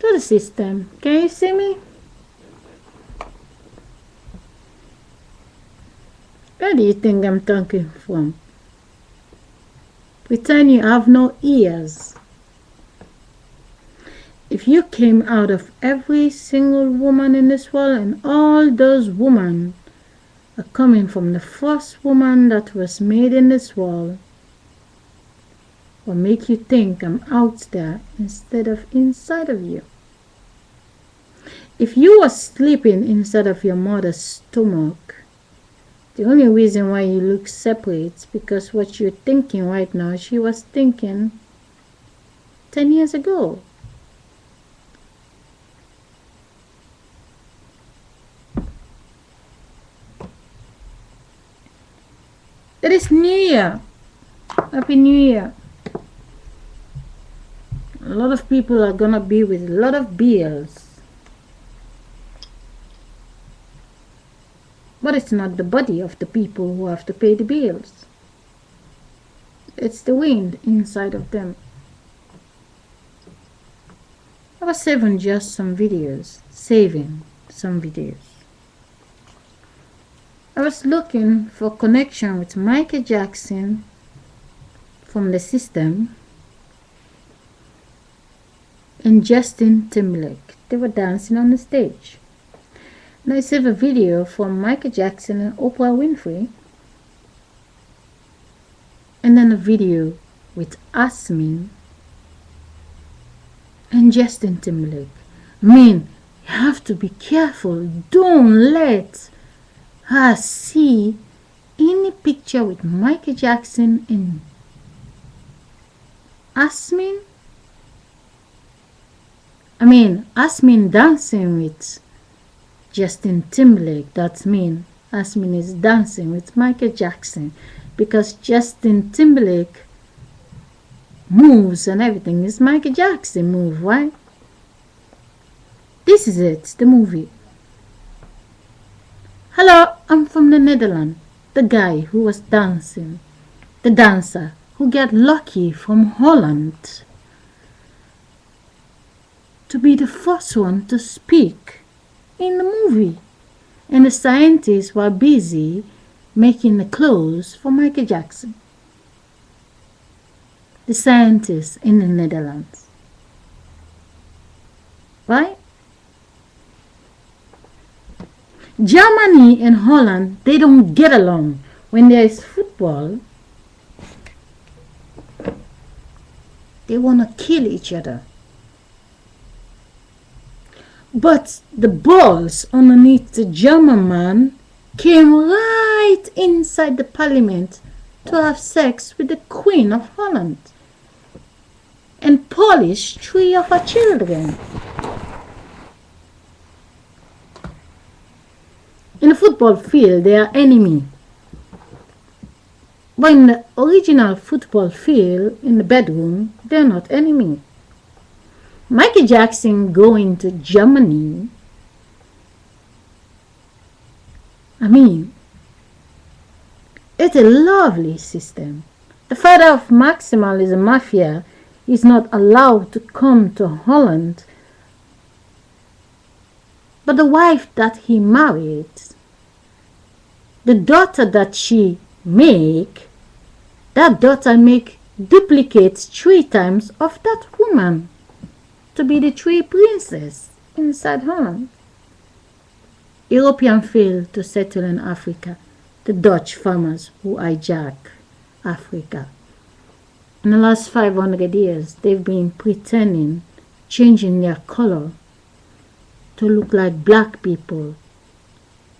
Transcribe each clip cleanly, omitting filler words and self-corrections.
to the system. Can you see me? Where do you think I'm talking from? Pretend you have no ears. If you came out of every single woman in this world, and all those women are coming from the first woman that was made in this world, will make you think I'm out there instead of inside of you. If you were sleeping inside of your mother's stomach, the only reason why you look separate is because what you're thinking right now, she was thinking 10 years ago. It is New Year. Happy New Year. A lot of people are gonna be with a lot of bills. But it's not the body of the people who have to pay the bills. It's the wind inside of them. I was saving some videos. I was looking for connection with Michael Jackson from the system and Justin Timberlake. They were dancing on the stage. And I saved a video from Michael Jackson and Oprah Winfrey, and then a video with Asmin and Justin Timberlake. I mean, you have to be careful. Don't let her see any picture with Michael Jackson and Asmin. I mean, Asmin dancing with Justin Timberlake. That's mean Asmin is dancing with Michael Jackson, because Justin Timberlake moves and everything is Michael Jackson move, right? This is it, the movie. Hello, I'm from the Netherlands. The guy who was dancing, the dancer who got lucky from Holland to be the first one to speak in the movie. And the scientists were busy making the clothes for Michael Jackson. The scientists in the Netherlands. Right? Germany and Holland, they don't get along. When there is football, they want to kill each other. But the balls underneath the German man came right inside the parliament to have sex with the Queen of Holland and polish 3 of her children. In the football field, they are enemy. But in the original football field, in the bedroom, they're not enemy. Michael Jackson going to Germany, I mean, it's a lovely system. The father of maximalism mafia is not allowed to come to Holland, but the wife that he married, the daughter that she make, that daughter make duplicates 3 times of that woman to be the 3 princesses inside Holland. Europeans failed to settle in Africa. The Dutch farmers who hijack Africa. In the last 500 years, they've been pretending, changing their color to look like black people.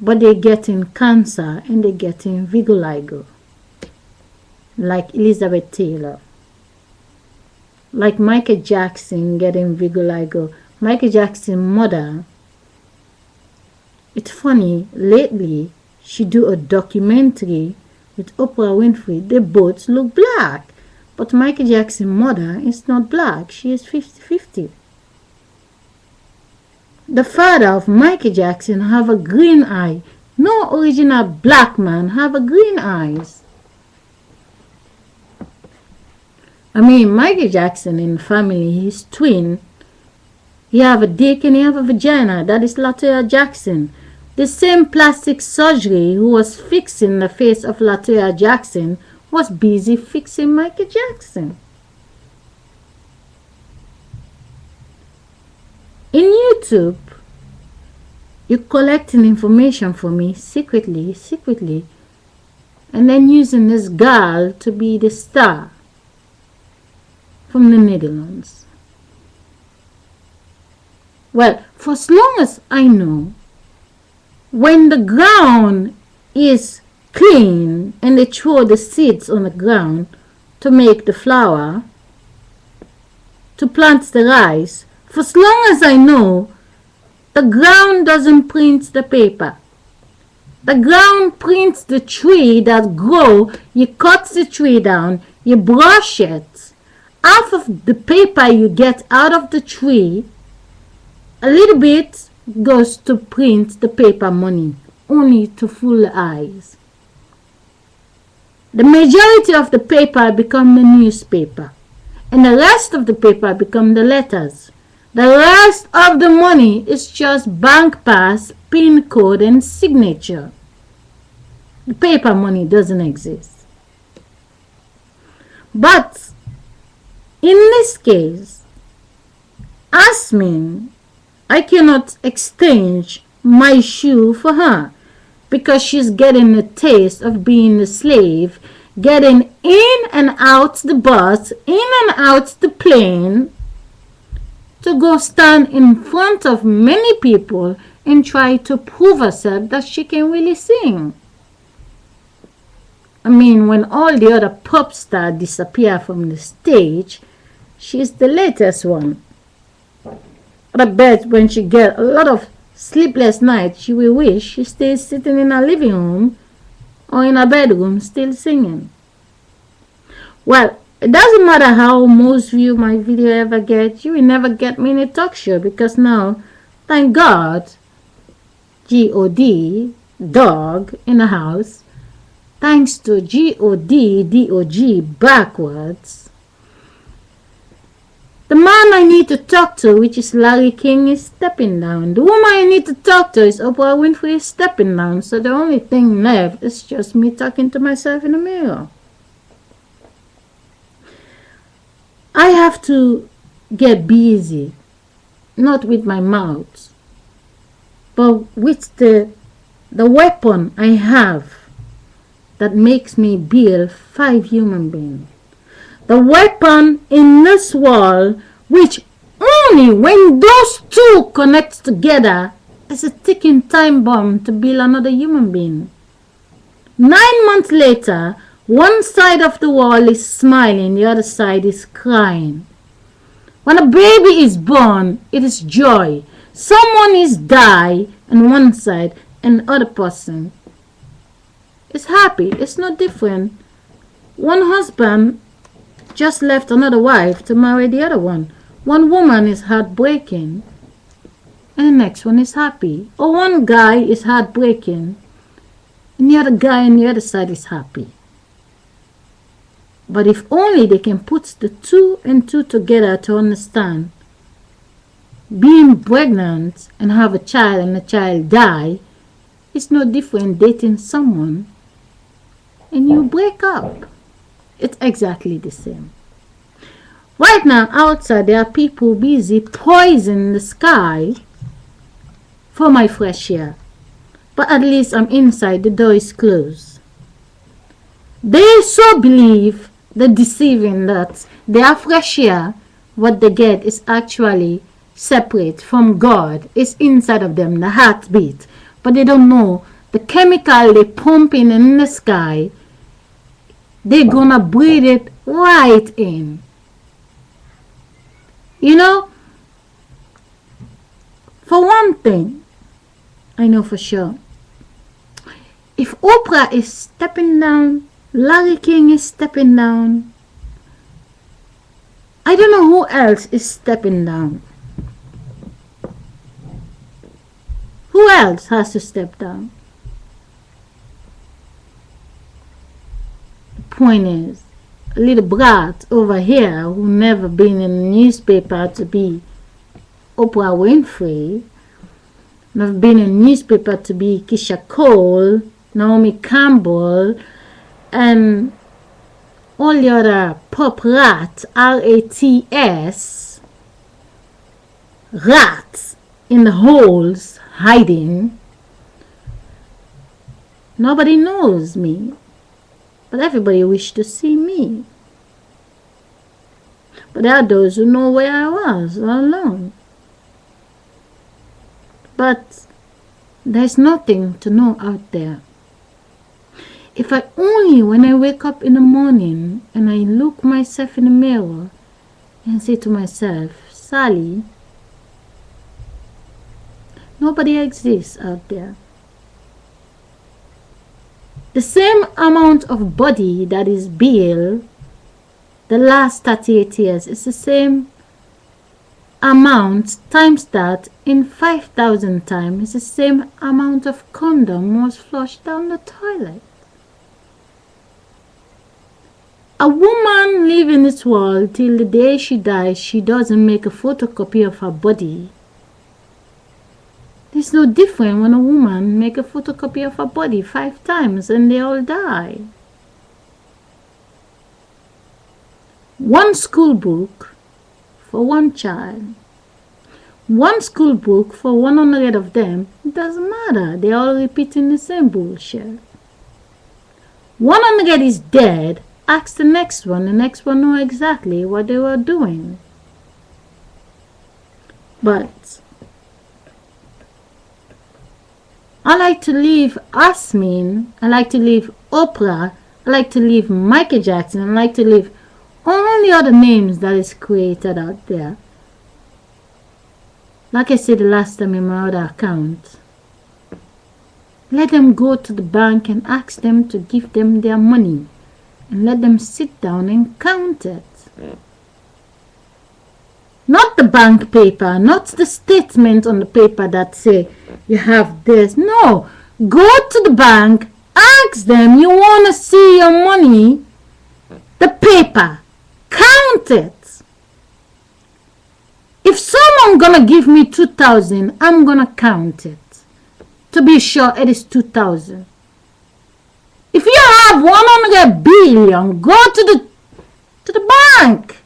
But they're getting cancer and they're getting vitiligo. Like Elizabeth Taylor. Like Michael Jackson getting vitiligo. Michael Jackson's mother, it's funny, lately she do a documentary with Oprah Winfrey. They both look black. But Michael Jackson's mother is not black. She is 50-50. The father of Michael Jackson have a green eye. No original black man have a green eyes. I mean, Michael Jackson in family, his twin You have a dick and you have a vagina. That is Latoya Jackson. The same plastic surgery who was fixing the face of Latoya Jackson was busy fixing Michael Jackson. In YouTube, you're collecting information for me secretly, and then using this girl to be the star from the Netherlands. Well, for as long as I know, when the ground is clean and they throw the seeds on the ground to make the flour, to plant the rice, for as long as I know, the ground doesn't print the paper. The ground prints the tree that grow. You cut the tree down, you brush it. Half of the paper you get out of the tree, a little bit goes to print the paper money, only to fool the eyes. The majority of the paper become the newspaper, and the rest of the paper become the letters. The rest of the money is just bank pass, PIN code, and signature. The paper money doesn't exist. But in this case, Asmin, I cannot exchange my shoe for her because she's getting a taste of being a slave, getting in and out the bus, in and out the plane, to go stand in front of many people and try to prove herself that she can really sing. I mean, when all the other pop stars disappear from the stage, she's the latest one. I bet when she gets a lot of sleepless nights, she will wish she stays sitting in her living room or in her bedroom still singing. Well, it doesn't matter how most view my video ever get, you will never get me in a talk show because now, thank God, G-O-D, dog, in the house, thanks to G-O-D, D-O-G, backwards, the man I need to talk to, which is Larry King, is stepping down. The woman I need to talk to is Oprah Winfrey, is stepping down. So the only thing left is just me talking to myself in the mirror. I have to get busy, not with my mouth, but with the weapon I have that makes me build 5 human beings. The weapon in this world, which only when those two connect together, is a ticking time bomb to build another human being. 9 months later, one side of the wall is smiling, the other side is crying. When a baby is born, it is joy. Someone is die on one side and the other person is happy. It's not different. One husband just left another wife to marry the other one. One woman is heartbreaking and the next one is happy. Or one guy is heartbreaking and the other guy on the other side is happy. But if only they can put the 2 and 2 together to understand, being pregnant and have a child and the child die is no different dating someone and you break up. It's exactly the same. Right now outside there are people busy poisoning the sky for my fresh air. But at least I'm inside, the door is closed. They so believe the deceiving that their fresh air, what they get is actually separate from God. It's inside of them, the heartbeat. But they don't know the chemical they pumping in the sky, they're gonna breathe it right in. You know, for one thing, I know for sure, if Oprah is stepping down, Larry King is stepping down, I don't know who else is stepping down. Who else has to step down? The point is, a little brat over here who never been in the newspaper to be Oprah Winfrey. And I've been in newspaper to be Keisha Cole, Naomi Campbell, and all the other pop rats, R-A-T-S, rats in the holes hiding. Nobody knows me, but everybody wishes to see me. But there are those who know where I was all along. But there's nothing to know out there. If I only, when I wake up in the morning and I look myself in the mirror and say to myself, Sally, nobody exists out there. The same amount of body that is Bill the last 38 years is the same amount times that in 5,000 times is the same amount of condom was flushed down the toilet. A woman living in this world till the day she dies, she doesn't make a photocopy of her body. It's no different when a woman make a photocopy of her body 5 times and they all die. One school book for one child. One school book for 100 of them. It doesn't matter. They're all repeating the same bullshit. 100 is dead. Ask the next one. The next one know exactly what they were doing. But I like to leave Asmin. I like to leave Oprah. I like to leave Michael Jackson. I like to leave all the other names that is created out there. Like I said the last time in my other account, let them go to the bank and ask them to give them their money and let them sit down and count it. Not the bank paper, not the statement on the paper that say you have this. No, go to the bank, ask them, you want to see your money, the paper, count it. If someone gonna give me 2,000, I'm gonna count it to be sure it is 2,000. If you have 100 billion, go to the bank.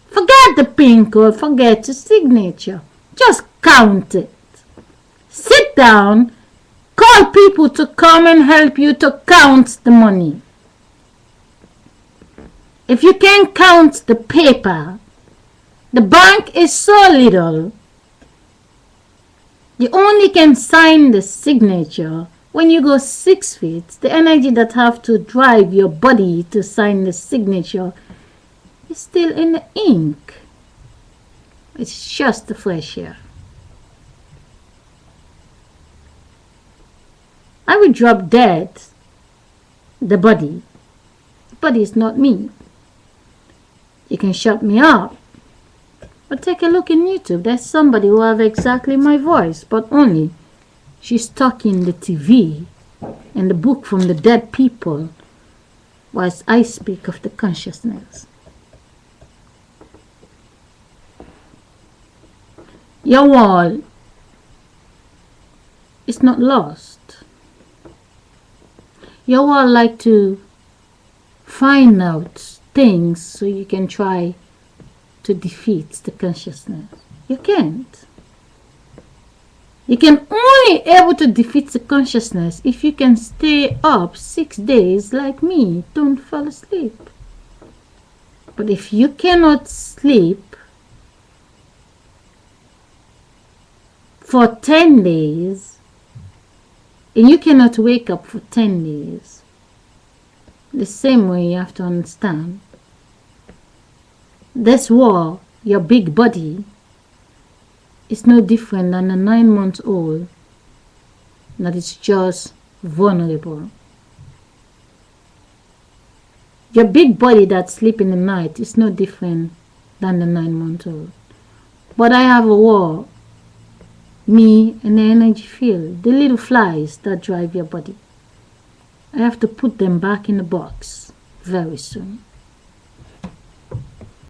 Forget the PIN code, forget the signature. Just count it. Sit down, call people to come and help you to count the money. If you can't count the paper, the bank is so little, you only can sign the signature when you go 6 feet. The energy that have to drive your body to sign the signature is still in the ink. It's just the fresh air. I will drop dead the body. The body is not me. You can shut me up. But take a look in YouTube. There's somebody who have exactly my voice, but only she's talking the TV and the book from the dead people, whilst I speak of the consciousness. Your wall is not lost. Your wall like to find out things so you can try to defeat the consciousness. You can't. You can only able to defeat the consciousness if you can stay up 6 days like me. Don't fall asleep. But if you cannot sleep for 10 days and you cannot wake up for 10 days, the same way you have to understand this war, your big body, is no different than a 9-month-old that is just vulnerable. Your big body that sleeps in the night is no different than the 9-month-old. But I have a war, me and the energy field, the little flies that drive your body. I have to put them back in the box very soon.